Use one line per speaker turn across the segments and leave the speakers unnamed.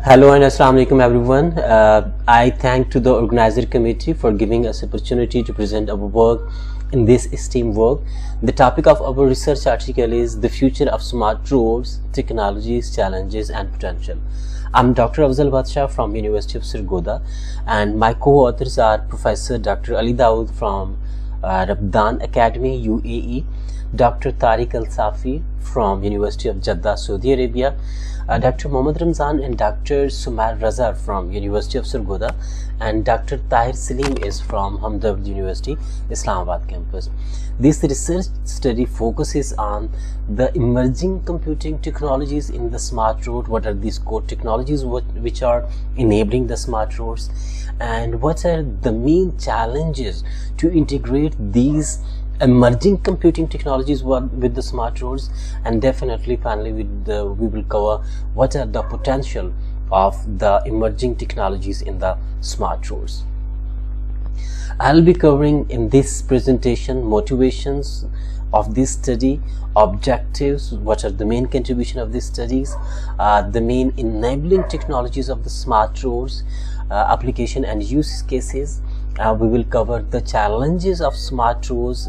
Hello and Assalamu alaikum everyone. I thank to the organizer committee for giving us opportunity to present our work in this STEAM work. The topic of our research article is the future of smart roads, technologies, challenges and potential. I'm Dr. Afzal Badshah from University of Sirgoda, and my co-authors are Professor Dr. Ali Dawood from Rabdan Academy, UAE, Dr. Tariq Al-Safi from University of Jeddah, Saudi Arabia, Dr. Mohammad Ramzan and Dr. Sumair Raza from University of Sirgoda, and Dr. Tahir Salim is from Hamdard University, Islamabad campus. This research study focuses on the emerging computing technologies in the smart road. What are these core technologies which are enabling the smart roads, and what are the main challenges to integrate these emerging computing technologies with the smart roads, and definitely finally we will cover what are the potential of the emerging technologies in the smart roads. I'll be covering in this presentation motivations of this study, objectives, what are the main contribution of these studies, the main enabling technologies of the smart roads, application and use cases. We will cover the challenges of smart roads,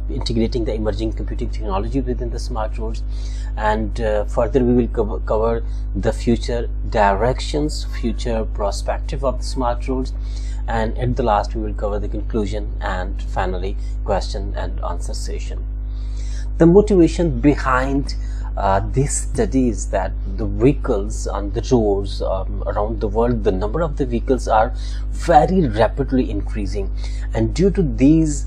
integrating the emerging computing technology within the smart roads, and further we will cover the future directions, future perspective of the smart roads, and at the last we will cover the conclusion and finally question and answer session. The motivation behind this study is that the vehicles on the roads around the world, the number of the vehicles are very rapidly increasing, and due to these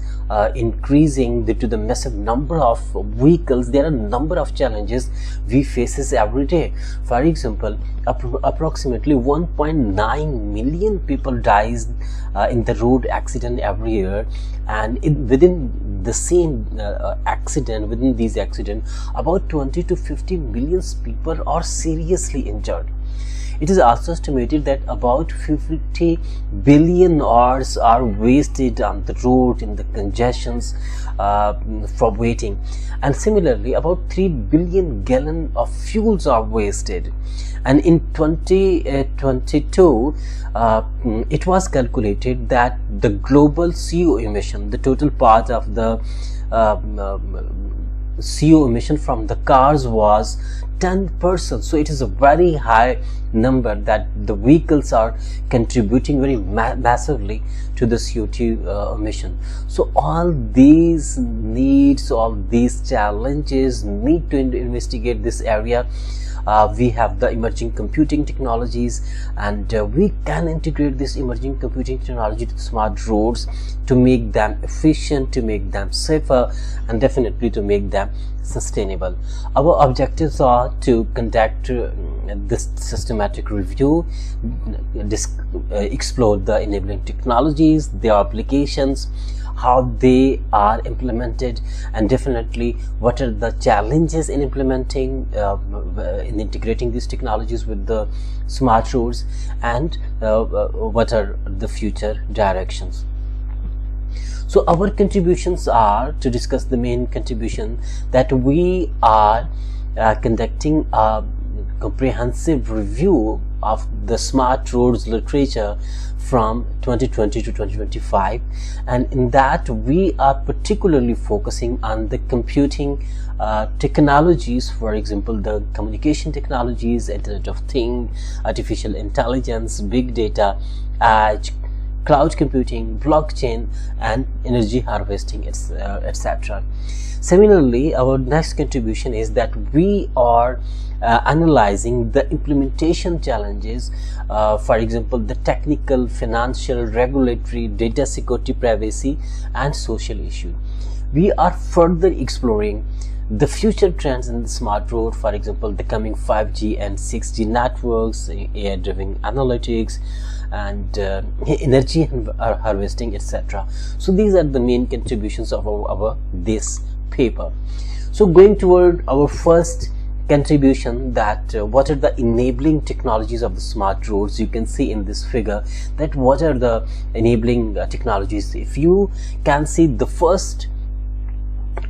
increasing, due to the massive number of vehicles, there are a number of challenges we faces every day. For example, approximately 1.9 million people dies in the road accident every year, and within the same accident, within these accidents, about 20 to 50 million people are seriously injured. It is also estimated that about 50 billion hours are wasted on the road in the congestions from waiting, and similarly about 3 billion gallons of fuels are wasted. And in 2022 it was calculated that the global CO emission, the total part of the CO emission from the cars, was 10%. So it is a very high number that the vehicles are contributing very massively to the CO2 emission. So all these needs, all these challenges need to investigate this area. We have the emerging computing technologies, and we can integrate this emerging computing technology to smart roads to make them efficient, to make them safer, and definitely to make them sustainable. Our objectives are to conduct this systematic review, explore the enabling technologies, their applications, how they are implemented, and definitely what are the challenges in implementing in integrating these technologies with the smart roads, and what are the future directions. So our contributions are to discuss the main contribution that we are conducting a comprehensive review of the smart roads literature from 2020 to 2025, and in that we are particularly focusing on the computing technologies, for example the communication technologies, Internet of Things, artificial intelligence, big data, edge, cloud computing, blockchain, and energy harvesting, etc. Similarly, our next contribution is that we are analyzing the implementation challenges, for example the technical, financial, regulatory, data security, privacy, and social issue. We are further exploring the future trends in the smart road, for example the coming 5G and 6G networks, AI-driven analytics, and energy harvesting, etc. So these are the main contributions of our this paper. So going toward our first contribution, that what are the enabling technologies of the smart roads. You can see in this figure that what are the enabling technologies. If you can see, the first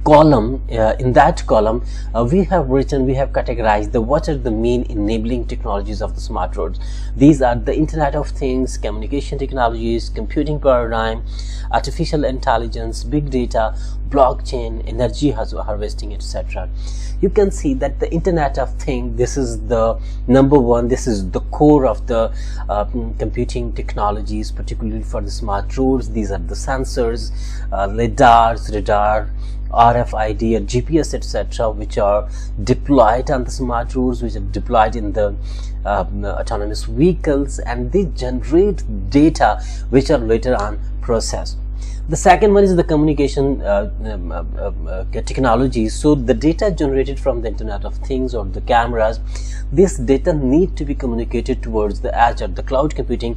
column, in that column we have categorized what are the main enabling technologies of the smart roads. These are the Internet of Things, communication technologies, computing paradigm, artificial intelligence, big data, blockchain, energy harvesting, etc. You can see that the Internet of Things, this is the number one, this is the core of the computing technologies, particularly for the smart roads. These are the sensors, radar, RFID and GPS, etc., which are deployed on the smart roads, which are deployed in the autonomous vehicles, and they generate data which are later on processed. The second one is the communication technology. So the data generated from the Internet of Things or the cameras, this data need to be communicated towards the edge or the cloud computing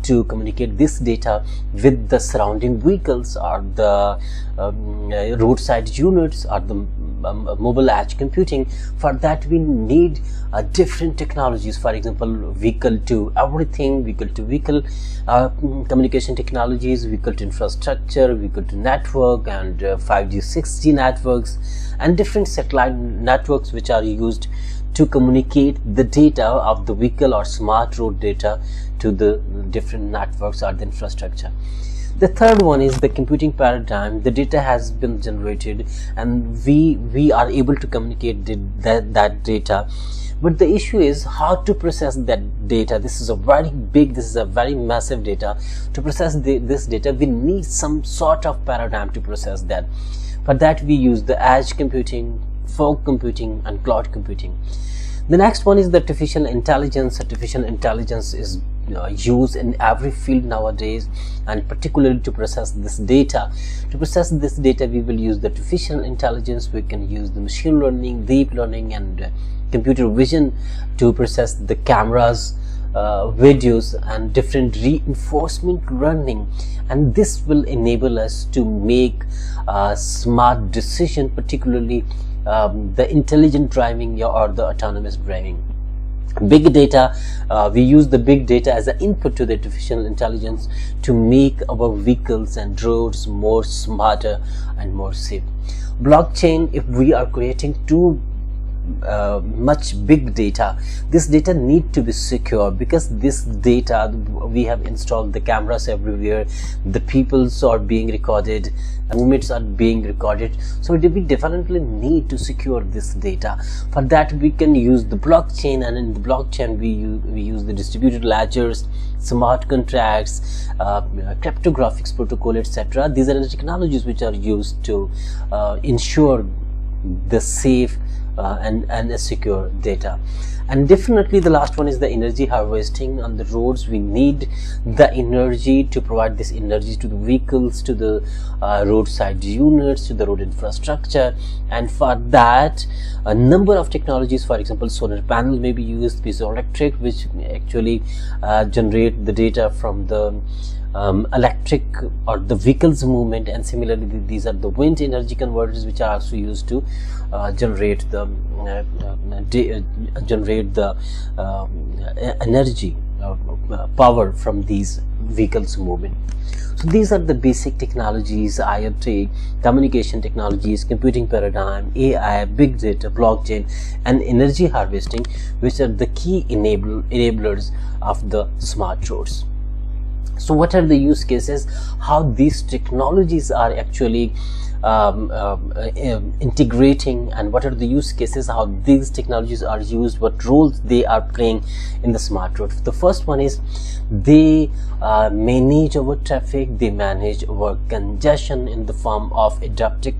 to communicate this data with the surrounding vehicles or the roadside units or the mobile edge computing. For that we need different technologies, for example vehicle to everything, vehicle to vehicle communication technologies, vehicle to infrastructure, vehicle to network, and 5G 6G networks, and different satellite networks which are used to communicate the data of the vehicle or smart road data to the different networks or the infrastructure. The third one is the computing paradigm. The data has been generated and we are able to communicate that data, but the issue is how to process that data. This is a very massive data. To process this data, we need some sort of paradigm to process that. For that we use the edge computing, fog computing, and cloud computing. The next one is the artificial intelligence. Artificial intelligence is used in every field nowadays, and particularly to process this data. To process this data we will use the artificial intelligence. We can use the machine learning, deep learning, and computer vision to process the cameras, videos, and different reinforcement learning, and this will enable us to make smart decision, particularly the intelligent driving or the autonomous driving. Big data, we use the big data as an input to the artificial intelligence to make our vehicles and roads more smarter and more safe. Blockchain, if we are creating too much big data, this data need to be secure, because this data, we have installed the cameras everywhere, the peoples are being recorded, movements are being recorded, so we definitely need to secure this data. For that we can use the blockchain, and in the blockchain we use the distributed ledgers, smart contracts, cryptographics protocol, etc. These are the technologies which are used to ensure the safe and a secure data. And definitely the last one is the energy harvesting. On the roads we need the energy to provide this energy to the vehicles, to the roadside units, to the road infrastructure, and for that a number of technologies, for example solar panels may be used, piezoelectric, which actually generate the data from the electric or the vehicles movement, and similarly these are the wind energy converters which are also used to generate the energy power from these vehicles movement. So these are the basic technologies: IoT, communication technologies, computing paradigm, AI, big data, blockchain, and energy harvesting, which are the key enablers of the smart roads. So what are the use cases, how these technologies are actually integrating, and what are the use cases, how these technologies are used, what roles they are playing in the smart road. The first one is they manage our traffic, they manage our congestion in the form of adaptive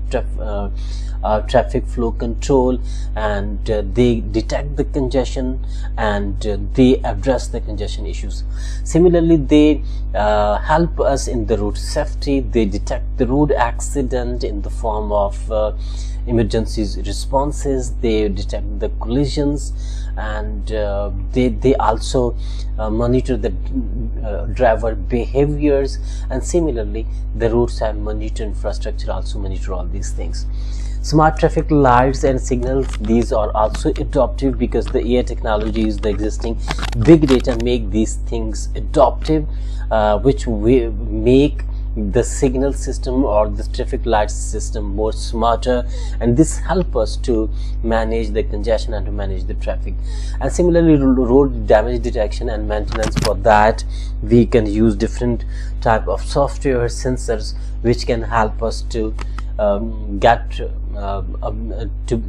traffic flow control, and they detect the congestion and they address the congestion issues. Similarly, they help us in the road safety. They detect the road accident in the form of emergency responses. They detect the collisions, and they also monitor the driver behaviors, and similarly the roadside monitor infrastructure also monitor all these things. Smart traffic lights and signals, these are also adaptive, because the AI technologies, the existing big data make these things adaptive, which we make the signal system or the traffic light system more smarter, and this help us to manage the congestion and to manage the traffic. And similarly, road damage detection and maintenance, for that we can use different type of software sensors which can help us to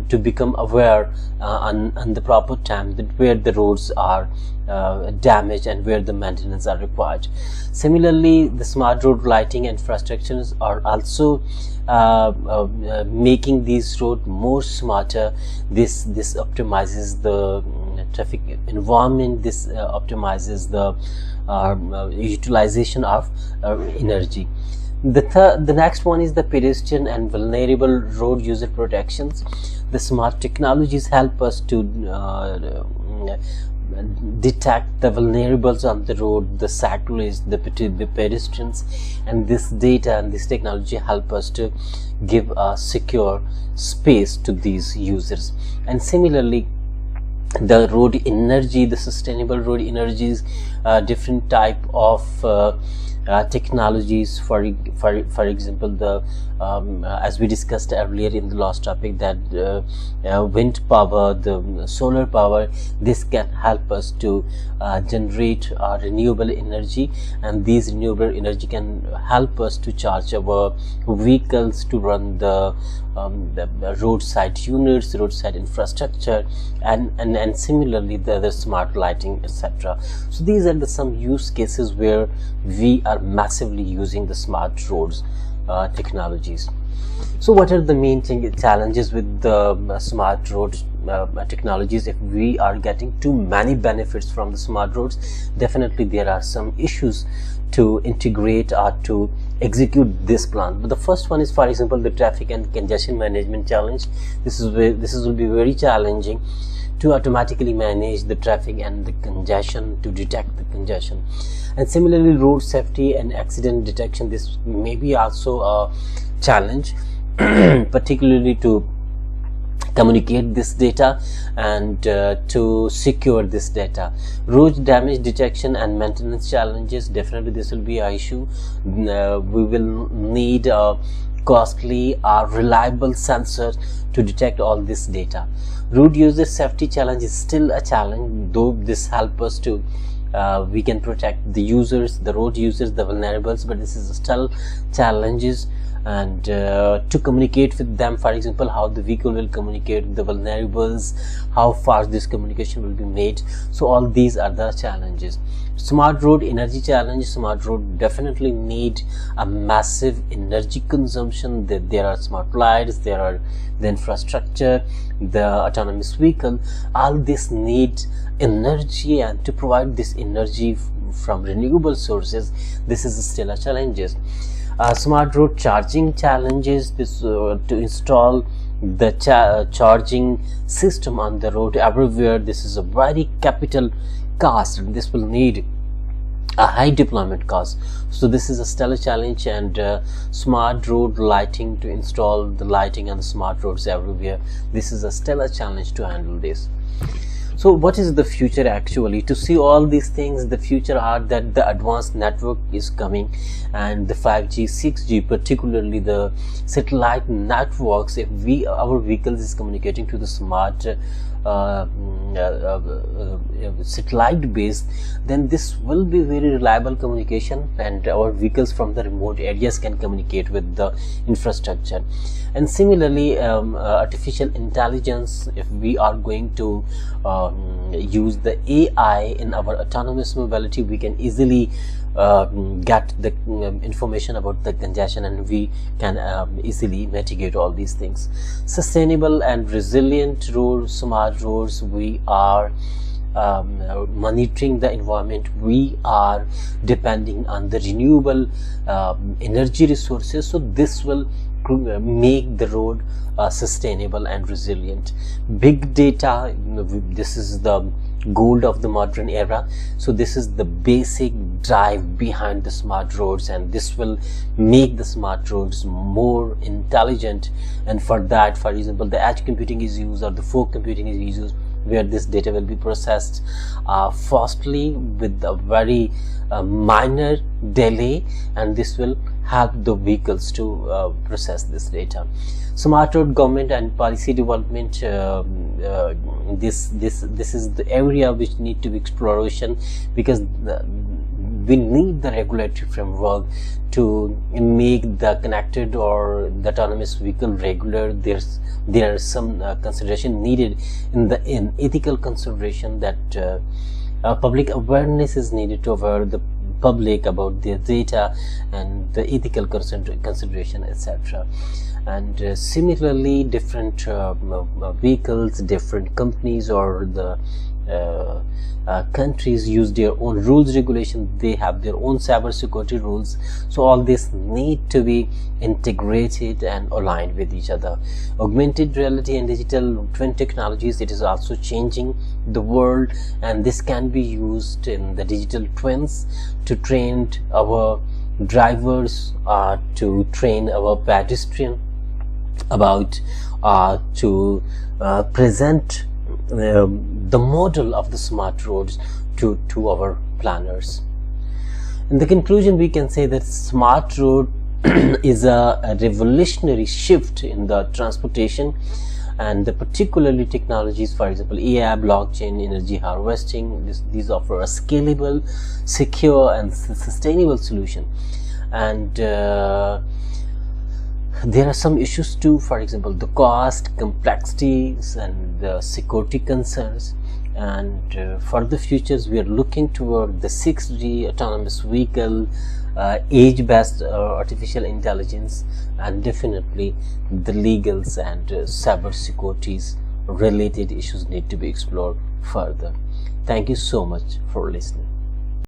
to become aware on the proper time that where the roads are damaged and where the maintenance are required. Similarly, the smart road lighting infrastructures are also making these roads more smarter. This optimizes the traffic environment. This optimizes the utilization of energy. The next one is the pedestrian and vulnerable road user protections. The smart technologies help us to detect the vulnerables on the road, the cyclists, the pedestrians, and this data and this technology help us to give a secure space to these users. And similarly, the road energy, the sustainable road energies, different type of technologies, for example, the as we discussed earlier in the last topic, that wind power, the solar power, this can help us to generate renewable energy, and these renewable energy can help us to charge our vehicles, to run the roadside units, roadside infrastructure, and similarly the other smart lighting, etc. So these are some use cases where we are massively using the smart roads technologies. So what are the main challenges with the smart road technologies? If we are getting too many benefits from the smart roads, definitely there are some issues to integrate or to execute this plan. But the first one is, for example, the traffic and congestion management challenge. This will be very challenging to automatically manage the traffic and the congestion, to detect the congestion. And similarly, road safety and accident detection, this may be also a challenge particularly to communicate this data and to secure this data. Road damage detection and maintenance challenges, definitely this will be an issue. We will need a costly or reliable sensor to detect all this data. Road user safety challenge is still a challenge, though this helps us to we can protect the users, the road users, the vulnerables, but this is still challenges. And to communicate with them, for example, how the vehicle will communicate with the vulnerables, how fast this communication will be made. So all these are the challenges. Smart road energy challenge. Smart road definitely need a massive energy consumption. There are smart lights, there are the infrastructure, the autonomous vehicle, all this need energy, and to provide this energy from renewable sources, this is still a challenge. Smart road charging challenges, this to install the charging system on the road everywhere, this is a very capital cost, and this will need a high deployment cost. So this is a stellar challenge. And smart road lighting, to install the lighting on the smart roads everywhere, this is a stellar challenge to handle this. So what is the future actually? To see all these things, the future are that the advanced network is coming, and the 5G, 6G, particularly the satellite networks. If our vehicles is communicating to the smart satellite based, then this will be very reliable communication, and our vehicles from the remote areas can communicate with the infrastructure. And similarly, artificial intelligence, if we are going to use the AI in our autonomous mobility, we can easily get the information about the congestion, and we can easily mitigate all these things. Sustainable and resilient roads, smart roads, we are monitoring the environment, we are depending on the renewable energy resources, so this will make the road sustainable and resilient. Big data, this is the gold of the modern era, so this is the basic drive behind the smart roads, and this will make the smart roads more intelligent. And for that, for example, the edge computing is used or the fog computing is used. where this data will be processed fastly with a very minor delay, and this will help the vehicles to process this data. Smart road government and policy development, this is the area which need to be exploration, because we need the regulatory framework to make the connected or the autonomous vehicle regular. There are some consideration needed in ethical consideration, that public awareness is needed to aware the public about their data and the ethical consideration, etc. And similarly, different vehicles, different companies, or the countries use their own rules, regulation. They have their own cybersecurity rules. So all this need to be integrated and aligned with each other. Augmented reality and digital twin technologies, it is also changing the world, and this can be used in the digital twins to train our drivers, to train our pedestrian, about to present the model of the smart roads to our planners. In the conclusion, we can say that smart road is a revolutionary shift in the transportation, and the particularly technologies, for example AI, blockchain, energy harvesting, these offer a scalable, secure and sustainable solution. And there are some issues too, for example the cost, complexities and the security concerns. And for the futures, we are looking toward the 6G autonomous vehicle, age-based artificial intelligence, and definitely the legals and cyber securities related issues need to be explored further. Thank you so much for listening.